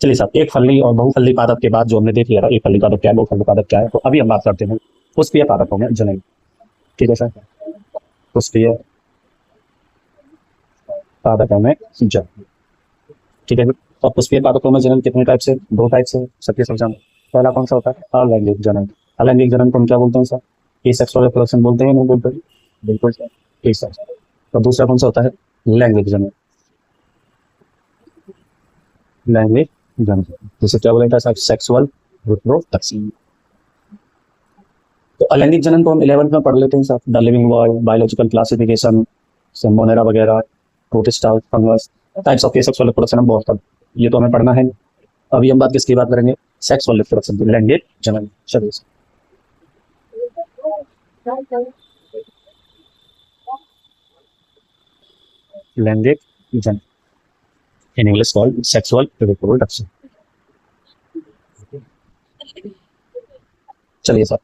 चलिए साहब, एक फली और बहुफली पादप के बाद जो हमने देख लिया था, एक फली पादप क्या है, बहुफली पादप क्या है, तो अभी हम बात करते हैं पुष्पीय पादपों में जनन। ठीक है सर, पुष्पीय पादपों में जनन। ठीक है। और पुष्पीय पादपों में जनन कितने टाइप से? दो टाइप से, सबके समझाना। पहला कौन सा होता है? अलैंगिक जनन। अलैंगिक जनन को हम क्या बोलते हैं सर? एसेक्सुअल रिप्रोडक्शन बोलते हैं, नहीं बोलते? बिल्कुल सर, एसेक्सुअल। और दूसरा कौन सा होता है? लैंगिक जनन। लैंगिक जनन जैसे क्या बोला था, सेक्सुअल रिप्रोडक्शन। तो अलैंगिक जनन को हम 11th में पढ़ लेते हैं sir, the living world, biological classification, Monera वगैरह, Protista, fungus, types of sexual reproduction हम बहुत ये तो हमें पढ़ना है। अभी हम बात किसकी बात करेंगे? सेक्सुअल रिप्रोडक्शन की, लैंगिक जनन। चलिए, लैंगिक जनन in English called sexual reproduction. चलिए सर,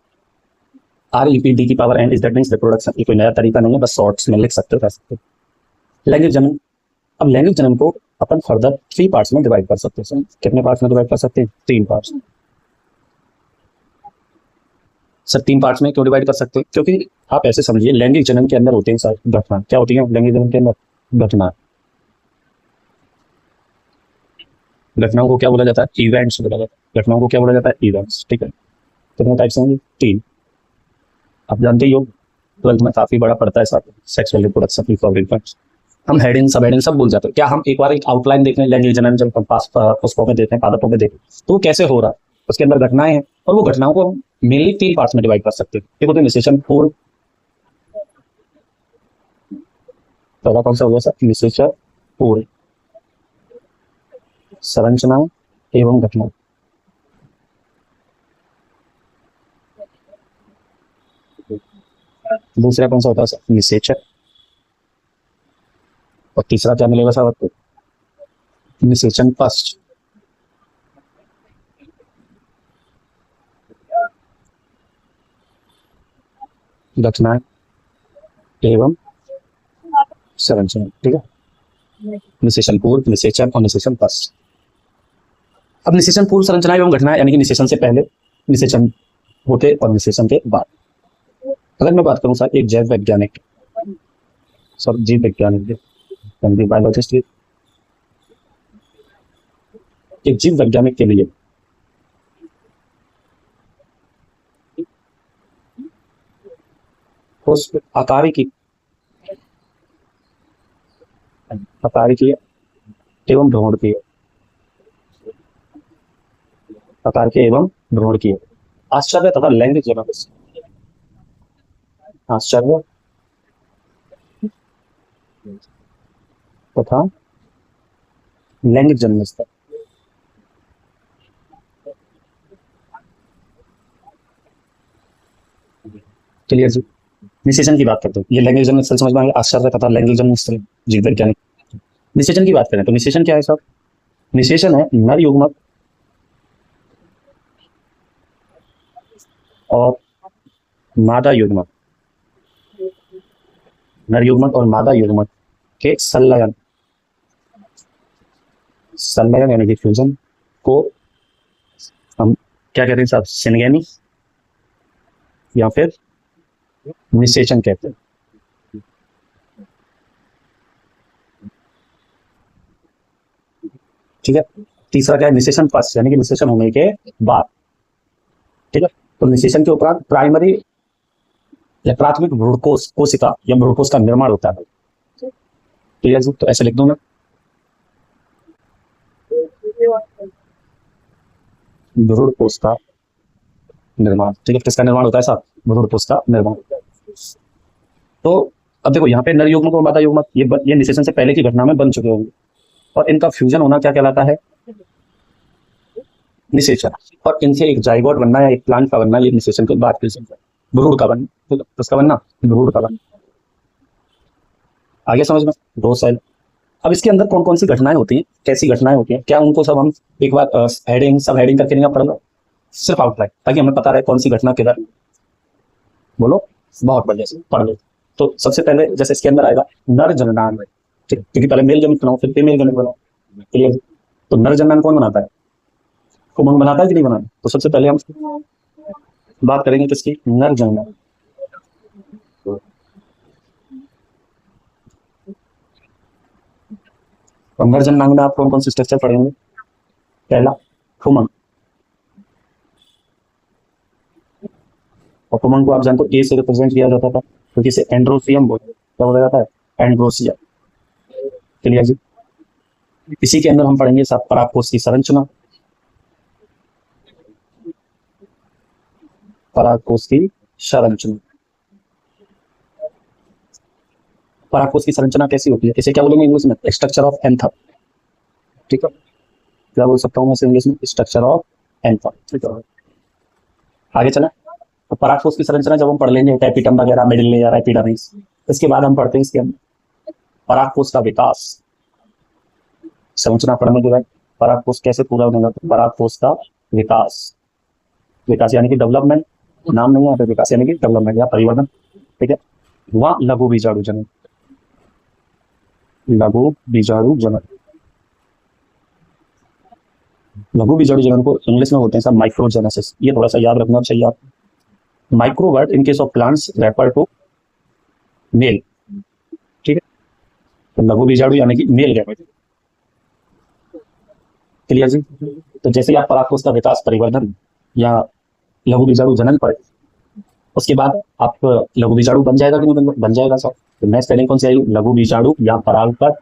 REPD की power n is that means reproduction. ये कोई नया तरीका नहीं है, बस शॉर्ट्स में लिख सकते हो, कर सकते हो। लैंगिक जनन। अब लैंगिक जनन को अपन फर्दर 3 पार्ट्स में डिवाइड कर सकते हैं। कितने पार्ट्स में डिवाइड कर सकते हैं? 3 पार्ट्स। सर 3 पार्ट्स में क्यों डिवाइड कर सकते हैं? क्योंकि आप ऐसे समझिए, लैंगिक जनन के अंदर होते हैं सर घटना। क्या होती है लैंगिक जनन के अंदर? घटना। घटनाओं को क्या बोला जाता है? इवेंट्स बोला जाता है। घटनाओं को क्या बोला जाता है? इवेंट्स। ठीक है। कितने टाइप्स होंगे? 3। आप जानते ही हो, 12th में काफी बड़ा पड़ता है सर, सेक्सुअल रिप्रोडक्शन इवेंट्स। हम हेडिंग सब हेडिंग सब भूल जाते हैं। क्या हम एक बार एक आउटलाइन देख लें लैंगिक जनन, जब हम पुष्पों में देखें, पादपों में देखें, तो वो कैसे हो रहा है? उसके अंदर घटनाएं हैं, और वो घटनाओं को हम मेनली 3 पार्ट्स में डिवाइड कर सकते हैं। एक होते हैं निषेचन पूर्व। पहला कौन सा हुआ सर? निषेचन पूर्व। संरचना एवं घटना। दूसरा कौन सा होता है सर? निषेचन। और तीसरा क्या मिलेगा सर आपको? निषेचन पश्च। घटना एवं संरचना। ठीक है। निषेचन पूर्व, निषेचन और निषेचन पश्च। अब निषेचन पूर्व, संरचना एवं घटना, यानी कि निषेचन से पहले, निषेचन होते और निषेचन के बाद। अगर मैं बात करूं सर एक जैव वैज्ञानिक, सब जीव वैज्ञानिक, बायोलॉजिस्ट, एक जीव वैज्ञानिक के लिए उस आकारिकी एवं भ्रूणकीय, आकार के एवं भ्रूणकीय, आश्चर्य तथा लैंगिक जनन, आश्चर्य तथा लैंगिक जनन स्तर। क्लियर जी? निषेचन की बात करते हैं, ये लैंगिक जनन स्तर समझ में आ गया, आश्चर्य तथा लैंगिक जनन स्तर जीव वैज्ञानिक। निषेचन की बात करें तो निषेचन क्या है सर? निषेचन है नर युग्मक और मादा युग्मक, नर युग्मक और मादा युग्मक के संलयन, संलयन यानी कि फ्यूजन को हम क्या कहते हैं साहब? सिनगेनी या फिर निषेचन कहते हैं। ठीक है। तीसरा क्या है? निषेचन पश्च, यानी कि निषेचन होने के बाद। ठीक है। तो निषेचन के उपरांत प्राइमरी या प्राथमिक भ्रूणकोश कोशिका या भ्रूणकोश का निर्माण होता है। क्लियर जी? तो ऐसे लिख दूं मैं, भ्रूणकोश का निर्माण। ठीक है। किसका निर्माण होता है साहब? भ्रूणकोश का निर्माण। तो अब देखो यहाँ पे नर युग्मक और मादा युग्मक ये निषेचन से पहले की घटना में बन चुके होंगे, और इनका फ्यूजन होना क्या कहलाता है? निषेचन। और इनसे एक जाइगोट बनना या एक प्लांट का बनना, ये निषेचन के बाद भ्रूण का बनना। किसका बनना? भ्रूण का बनना। आगे समझ में? दो सेल। अब इसके अंदर कौन कौन सी घटनाएं होती हैं, कैसी घटनाएं होती हैं, क्या उनको सब हम एक बार हेडिंग सब हेडिंग करके नहीं पढ़ लो, सिर्फ आउटलाइन, ताकि हमें पता रहे कौन सी घटना किधर। बोलो, बहुत बढ़िया से पढ़ लो। तो सबसे पहले जैसे इसके अंदर आएगा नर जननांग, ठीक है, क्योंकि पहले मेल गणित बनाओ फिर फीमेल गणित बनाओ। क्लियर? तो नर जननांग कौन बनाता है? उमंग बनाता है कि नहीं बनाता? तो सबसे पहले हम बात करेंगे किसकी? नर जनना। और नर जननांग में आप कौन कौन से स्ट्रक्चर पढ़ेंगे? पहला फुमंग। और फुमंग को आप जानते हो ए से रिप्रेजेंट किया जाता था, क्योंकि इसे एंड्रोसियम बोलते, क्या बोला जाता है? एंड्रोसिया। चलिए जी, इसी के अंदर हम पढ़ेंगे सब परागकोश की संरचना। परागकोश की संरचना। परागकोश की संरचना कैसी होती है? इसे क्या बोलेंगे इंग्लिश में? Structure of anther. ठीक है, क्या बोल सकता हूँ मैं इंग्लिश में? Structure of anther. ठीक है, आगे चला। तो परागकोश की संरचना जब हम पढ़ लेंगे, एपिटम वगैरह, मिडिल लेयर, एपिडर्मिस, इसके बाद हम पढ़ते हैं इसके अंदर परागकोश का विकास। संरचना पढ़ने के बाद परागकोश कैसे पूरा होगा? तो परागकोश का विकास। विकास यानी कि डेवलपमेंट, नाम नहीं है, विकास यानी कि डेवलपमेंट या परिवर्तन। ठीक है, वह लघु बीजाणु जनन। लघु बीजाणु जनन। लघु बीजाणु जनन को इंग्लिश में बोलते हैं सब माइक्रोजेनेसिस। ये थोड़ा सा याद रखना चाहिए आप। Micro word in case of plants refer to male. ठीक है, तो लघु बीजाणु यानी कि मेल गैमेट। क्लियर जी? तो जैसे ही आप परागकोश का विकास, परिवर्धन या लघु बीजाणु जनन पढ़े, उसके बाद आप लघु बीजाणु बन जाएगा कि नहीं बन जाएगा सर? तो नेक्स्ट स्पेलिंग कौन सी आएगी? लघु बीजाणु या परागकण।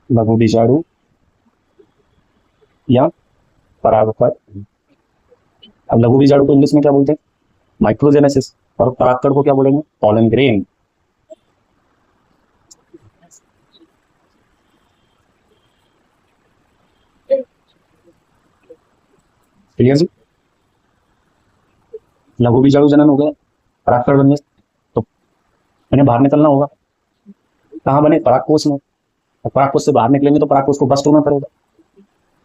लघु बीजाणु या परागकण। अब लघु बीजाणु को इंग्लिश में क्या बोलते हैं? माइक्रोजेनेसिस। और परागकण को क्या बोलेंगे? Pollen grain. क्लियर जी? लघु बीजाणु जनन हो गया, परागकण बनने, तो इन्हें बाहर निकलना होगा। कहाँ बने? परागकोश में। और परागकोश से बाहर निकलेंगे तो परागकोश को बस्ट होना पड़ेगा,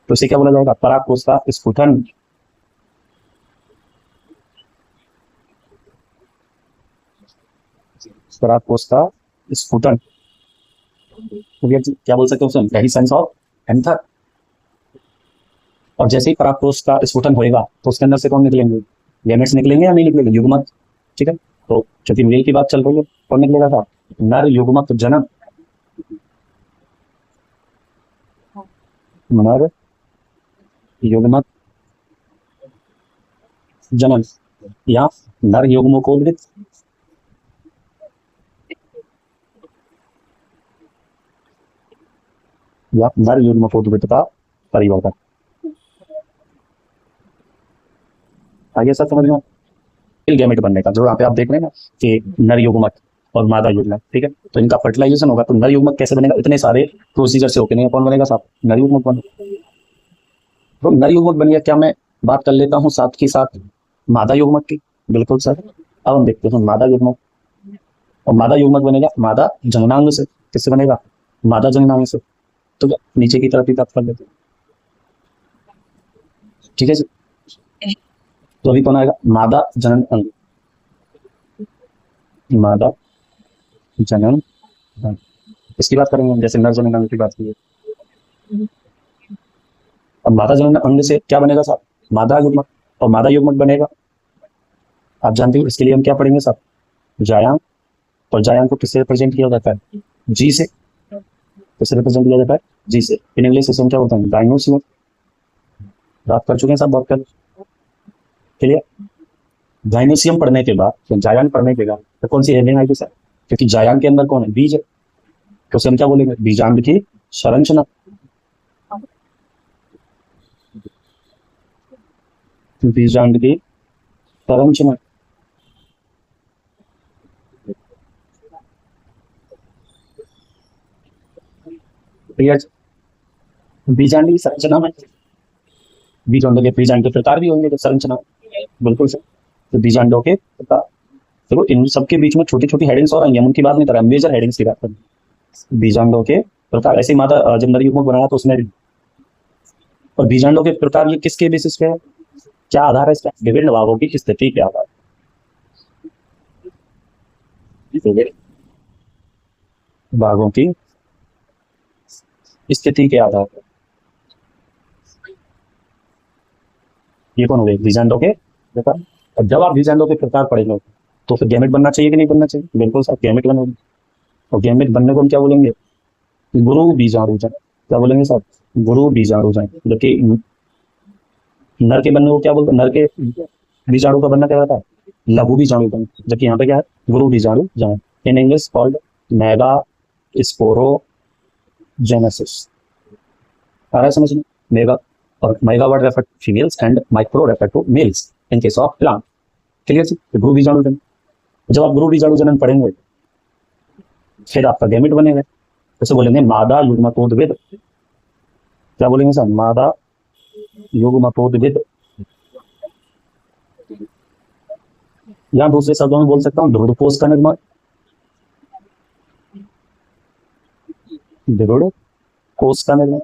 तो इसे क्या बोला जाएगा? परागकोश का स्फुटन। परागकोश का स्फुटन। क्या बोल सकते हो? यही सेंस ऑफ एंथर। और जैसे ही परागकोश का स्फुटन होएगा तो उसके अंदर से कौन निकलेंगे? गैमेट्स निकलेंगे या नहीं निकलेंगे? युग्मक। ठीक है, तो चूंकि मेल की बात चल रही है, कौन निकलेगा था? नर युग्मक जनन। नर युग्मक जनन या नर युग्मकोद्गीत। या नर युग्मकोद्गीत का परिवर्तन। आगे सब समझ में? गैमेट बनने का, जो यहाँ पे आप देख रहे हैं ना कि नर युग्मक और मादा युग्मक। ठीक है, तो इनका फर्टिलाइजेशन होगा, तो नर युग्मक कैसे बनेगा? इतने सारे प्रोसीजर से होके नहीं, कौन बनेगा साहब? नर युग्मक बनेगा। तो नर युग्मक बन गया, क्या मैं बात कर लेता हूँ साथ के साथ मादा युग्मक की? बिल्कुल सर। अब हम देखते हैं मादा युग्मक। और मादा युग्मक बनेगा मादा जननांग से। किससे बनेगा? मादा जननांग से। तो नीचे की तरफ ही बात कर लेते हैं। ठीक है जी, तो अभी कौन आएगा? मादा जनन अंग। मादा जनन अंग, इसकी बात करेंगे जैसे नर जनन अंग की बात की है। अब मादा जनन अंग से क्या बनेगा साहब? मादा युग्मक। और मादा युग्मक बनेगा, आप जानते हो इसके लिए हम क्या पढ़ेंगे साहब? जायांग। और जायांग को किससे रिप्रेजेंट किया जाता है? जी से। किससे रिप्रेजेंट किया जाता है? जी से। इन इंग्लिश से क्या होता है? गाइनोसियम। बात कर चुके हैं साहब, बहुत कर। क्लियर? गाइनोसियम पढ़ने के बाद, जायांग पढ़ने के बाद तो कौन सी हेडिंग आएगी सर? क्योंकि जायांग के अंदर कौन है? बीज है, तो उसे हम क्या बोलेंगे? बीजांड की संरचना। बीजांड की संरचना। बीजांड की संरचना में बीजांडों के बीजांड के प्रकार भी होंगे, तो संरचना। बिल्कुल सर। तो बीजांडों के प्रकार, देखो इन सबके बीच में छोटी छोटी हेडिंग्स और आएंगी, हम उनकी बात नहीं कर रहे, मेजर हेडिंग्स की बात कर रहे हैं। बीजांडों के प्रकार, ऐसे माता जब नर युग्मक बनाया तो उसने। और बीजांडों के प्रकार ये किसके बेसिस पे है? क्या आधार है इसका? विभिन्न भावों की स्थिति के आधार। भागों की स्थिति के आधार पर। ये कौन हो गए? बीजांडों के प्रकार। अब जब आप बीजांडों के प्रकार पढ़ेंगे तो फिर गैमेट बनना चाहिए कि नहीं बनना चाहिए? बिल्कुल सर, गैमेट बनोगे। और गैमेट बनने को हम क्या बोलेंगे? गुरु बीजाणुजन। क्या बोलेंगे सर? गुरु बीजाणुजन। जबकि नर के बनने को क्या बोलते हैं? नर के बीजाणु का बनना क्या रहता है? लघु बीजाणुजन। जबकि यहाँ पे क्या है? गुरु बीजाणुजन। In English called megasporogenesis. आ रहा है समझ में? मेगा और mega word refer females and micro refer to males in case of plant. Clear जी? गुरु बीजाणुजन। जब आप गुरु बीजाणुजनन पढ़ेंगे फिर आपका गैमेट बनेगा। जैसे बोलेंगे मादा युग्मकोद्भिद। क्या बोलेंगे सर? मादा युग्मकोद्भिद। या दूसरे शब्दों में बोल सकता हूँ ध्रुवकोश का निर्माण। ध्रुवकोश का निर्माण।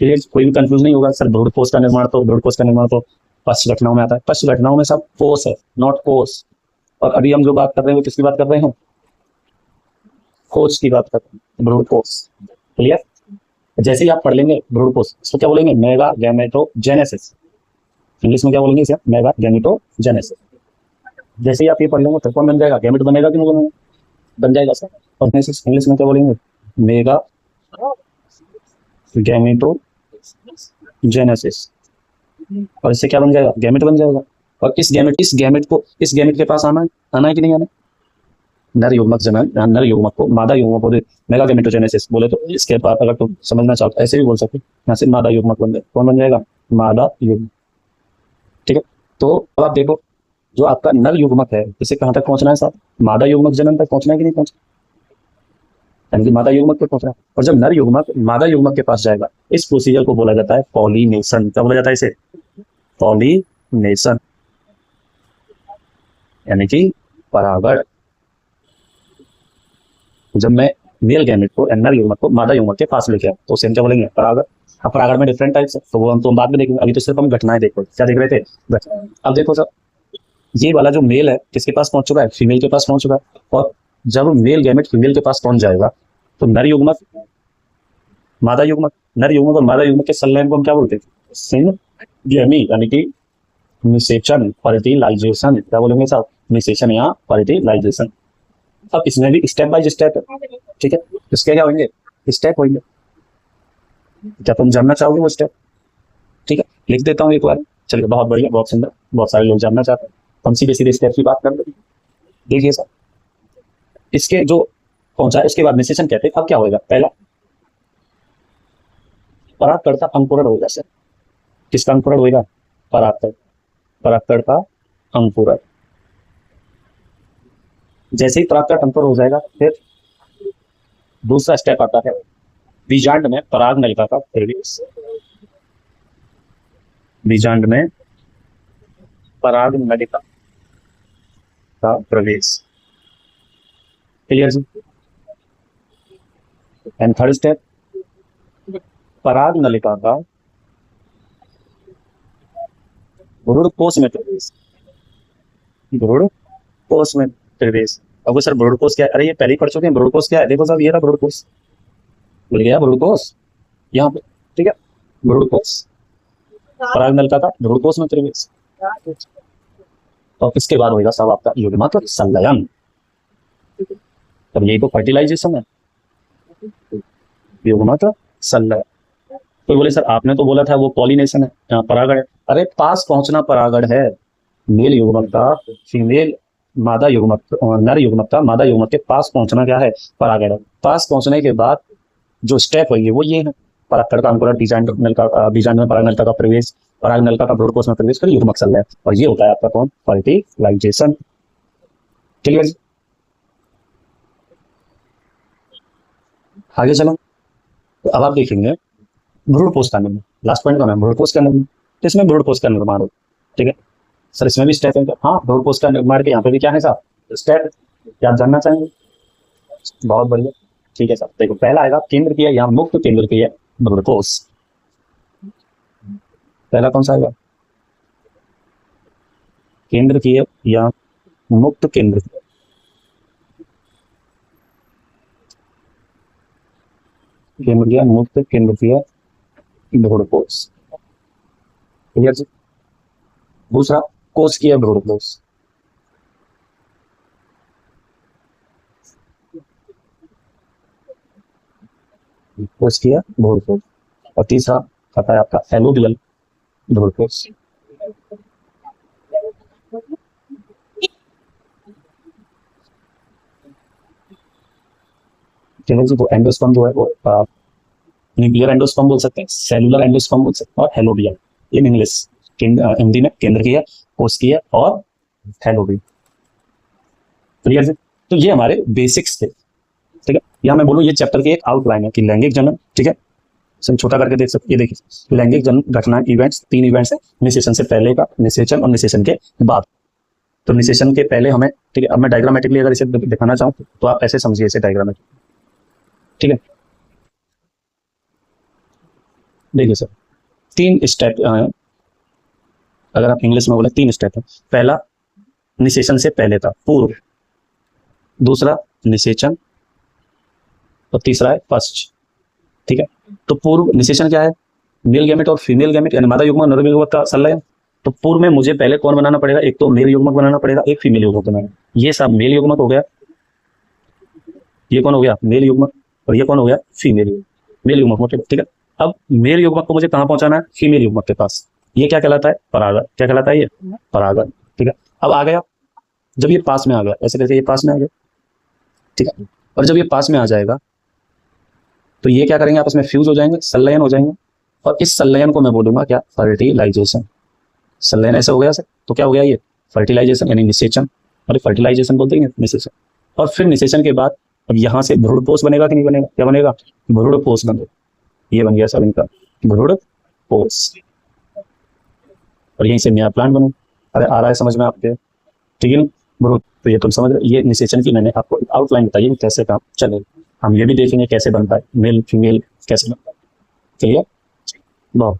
क्लियर? कोई भी कंफ्यूज नहीं होगा सर। ध्रुवकोश का निर्माण तो पश्च घटनाओं में आता है। पश्च घटनाओं में सब कोश है, नॉट कोश। और अभी हम जो बात कर रहे हैं वो किसकी बात कर रहे हैं? कोश की बात कर रहे हैं, ध्रुवकोश। क्लियर? जैसे ही आप पढ़ लेंगे ध्रुवकोश, इसको क्या बोलेंगे? Mega gametogenesis. इंग्लिश में क्या बोलेंगे इसे? Mega gametogenesis. जैसे ही आप ये पढ़ लेंगे तो कौन बन जाएगा? गैमेट बनेगा कि नहीं बनेगा? बन जाएगा सर। और इंग्लिश में क्या बोलेंगे? Mega gametogenesis. और इससे क्या बन जाएगा? गैमेट बन जाएगा। और इस गैमेट के पास आना है कि नहीं आना? नर युग्मक जनन, नर युग्मक को मादा युग्मक को मेगा गैमेटोजेनेसिस बोले तो इसके बाद अगर तुम समझना चाहते ऐसे भी बोल सकते, यहाँ से मादा युग्मक बन जाए। कौन बन जाएगा? मादा युग्मक। ठीक है? तो अब आप देखो, जो आपका नर युग्मक है इसे कहाँ तक पहुंचना है साहब? मादा युग्मक जनन तक पहुंचना है कि नहीं पहुंचना? यानी कि मादा युग्मक तक पहुंचना है। और जब नर युग्मक मादा युग्मक के पास जाएगा, इस प्रोसीजर को बोला जाता है पॉलिनेशन। क्या बोला जाता है इसे? पॉलिनेशन, यानी कि परागण। जब मैं मेल गैमेट को नर युग्मक को मादा युग्मक के पास लेके आया तो उसे हम क्या बोलेंगे? परागण। अब परागण में डिफरेंट टाइप्स है तो वो हम तो बाद में देखेंगे। अभी तो सिर्फ हम घटनाएं देख रहे थे। क्या देख रहे थे? घटनाएं। अब देखो सर, ये वाला जो मेल है किसके पास पहुंच चुका है? फीमेल के पास पहुंच चुका है। और जब मेल गैमेट फीमेल के पास पहुंच जाएगा तो नर युग्मक मादा युग्मक, नर युग्मक और मादा युग्मक के संलयन को हम क्या बोलते हैं? सिनगेमी, यानी कि निषेचन, फर्टिलाइजेशन। क्या बोलेंगे साहब? निषेचन या फर्टिलाइजेशन। अब इसमें भी स्टेप बाय स्टेप है। ठीक है? इसके क्या होंगे? स्टेप होंगे। क्या तुम जानना चाहोगे वो स्टेप? ठीक है, लिख देता हूँ एक बार। चलिए, बहुत बढ़िया, बहुत सुंदर। बहुत सारे लोग जानना चाहते हैं, हम सीधे सीधे स्टेप की बात कर लेंगे। देखिए सर, इसके जो पहुंचा इसके बाद निषेचन कहते हैं। अब क्या होगा? पहला परागकण का अंकुरण होगा सर। किसका अंकुरण होगा? परागकण का अंकुरण। जैसे ही परागकण अंकुर हो जाएगा फिर दूसरा स्टेप आता है बीजांड में पराग नलिका का प्रवेश। बीजांड में पराग नलिका का प्रवेश। क्लियर जी? एंड थर्ड स्टेप, पराग नलिका का भ्रूणकोश में प्रवेश। भ्रूणकोश में प्रवेश। अब सर भ्रूणकोश क्या है? अरे ये पहले ही पढ़ चुके हैं। भ्रूणकोश क्या है? देखो साहब, ये रहा भ्रूणकोश। मिल गया भ्रूणकोश यहाँ पे। ठीक है? भ्रूणकोश, पराग नलिका का भ्रूणकोश में प्रवेश। और इसके बाद होगा साहब आपका युग्मक संलयन। तब यही तो फर्टिलाइजेशन है, युग्मक संलयन। तो बोले सर आपने तो बोला था वो पॉलिनेशन है, परागण है। अरे पास पहुंचना परागण है। मेल युग्मक का फीमेल मादा युग्मक, नर युग्मक का मादा युग्मक के पास पहुंचना क्या है? परागण है। पास पहुंचने के बाद जो स्टेप होंगे वो ये है: परागकण का अंकुरण, बीजांड में पराग नलिका का प्रवेश, पराग नलिका का भ्रूणकोश में प्रवेश, फिर युग्मक संलयन। और ये होता है आपका कौन? फर्टिलाइजेशन। क्लियर? आगे चलो, तो अब आप देखेंगे भ्रूणकोश का निर्माण। लास्ट पॉइंट का भ्रूणकोश का निर्माण। तो इसमें भ्रूणकोश का निर्माण हो। ठीक है सर, इसमें भी स्टेप है। हाँ, भ्रूणकोश का निर्माण के यहाँ पे भी क्या है साहब? स्टेप। क्या आप जानना चाहेंगे? बहुत बढ़िया। ठीक है सर, देखो पहला आएगा केंद्र की है या मुक्त केंद्र की है भ्रूणकोश। पहला कौन सा आएगा? केंद्र की है या मुक्त केंद्र की? केंद्रीय मुक्त केंद्रीय भ्रूणपोष। क्लियर जी। दूसरा कोशिकीय भ्रूणपोष। कोशिकीय भ्रूणपोष। और तीसरा आता है आपका एलोडियल भ्रूणपोष। जी वो एंडोस्पर्म जो है वो न्यूक्लियर एंडोस्पर्म बोल सकते हैं, सेलुलर एंडोस्पर्म बोल सकते हैं, और हेलोडियल इन इंग्लिश। हिंदी में केंद्रीय, कोशिकीय और हेलोडियल। क्लियर है। तो ये हमारे बेसिक्स थे। ठीक है, यहाँ मैं बोलूँ ये चैप्टर की एक आउटलाइन है कि लैंगिक जन्म। ठीक है, छोटा करके देख सकते, ये देखिए लैंगिक जन्म घटना इवेंट्स, 3 इवेंट्स है, निषेचन से पहले का, निषेचन और निषेचन के बाद। तो निषेचन के पहले हमें, ठीक है, अब मैं डायग्रामेटिकली अगर इसे दिखाना चाहूँ तो आप ऐसे समझिए इसे डायग्रामेटिक। ठीक है, देखिए सर 3 स्टेप, अगर आप इंग्लिश में बोले 3 स्टेप है। पहला निषेचन से पहले था, पूर्व। दूसरा निषेचन, और तीसरा है पश्च। ठीक है, तो पूर्व निषेचन क्या है? मेल गैमेट और फीमेल गैमेट यानी मादा युग्मक नर युग्मक का संलयन। तो पूर्व में मुझे पहले कौन बनाना पड़ेगा? एक तो मेल युग्मक बनाना पड़ेगा, एक फीमेल युग्मक बनाना। ये सब मेल युग्मक हो गया, ये कौन हो गया? मेल युग्मक, और ये कौन हो गया? फीमेल युग्मक। मेल युग्मक। ठीक है, अब मेल युग्मक को मुझे कहाँ पहुंचाना है? फीमेल युग्मक के पास। ये क्या कहलाता है? परागण। क्या कहलाता है? ये परागण। ठीक है, अब आ गया, जब ये पास में आ गया, ऐसे करके ये पास में आ गया। ठीक है, और जब ये पास में आ जाएगा तो ये क्या करेंगे? आपस में फ्यूज हो जाएंगे, संलयन हो जाएंगे, और इस संलयन को मैं बोलूंगा क्या? फर्टिलाइजेशन। संलयन ऐसा हो गया सर, तो क्या हो गया? ये फर्टिलाइजेशन यानी निषेचन, और फर्टिलाइजेशन बोलते हैं निषेचन। और फिर निषेचन के बाद अब यहाँ से भ्रूणपोष बनेगा कि नहीं बनेगा? क्या बनेगा? भ्रूणपोष बनेगा। ये बन गया सब इनका भ्रूणपोष, और यहीं से नया प्लांट बने। अरे आ रहा है समझ में आपके? ठीक है, भ्रूण। तो ये तुम समझ रहे, ये निषेचन की मैंने आपको आउटलाइन बताई कैसे काम चलेगा। हम ये भी देखेंगे कैसे बनता है मेल फीमेल कैसे बनता है। ठीक है, बहुत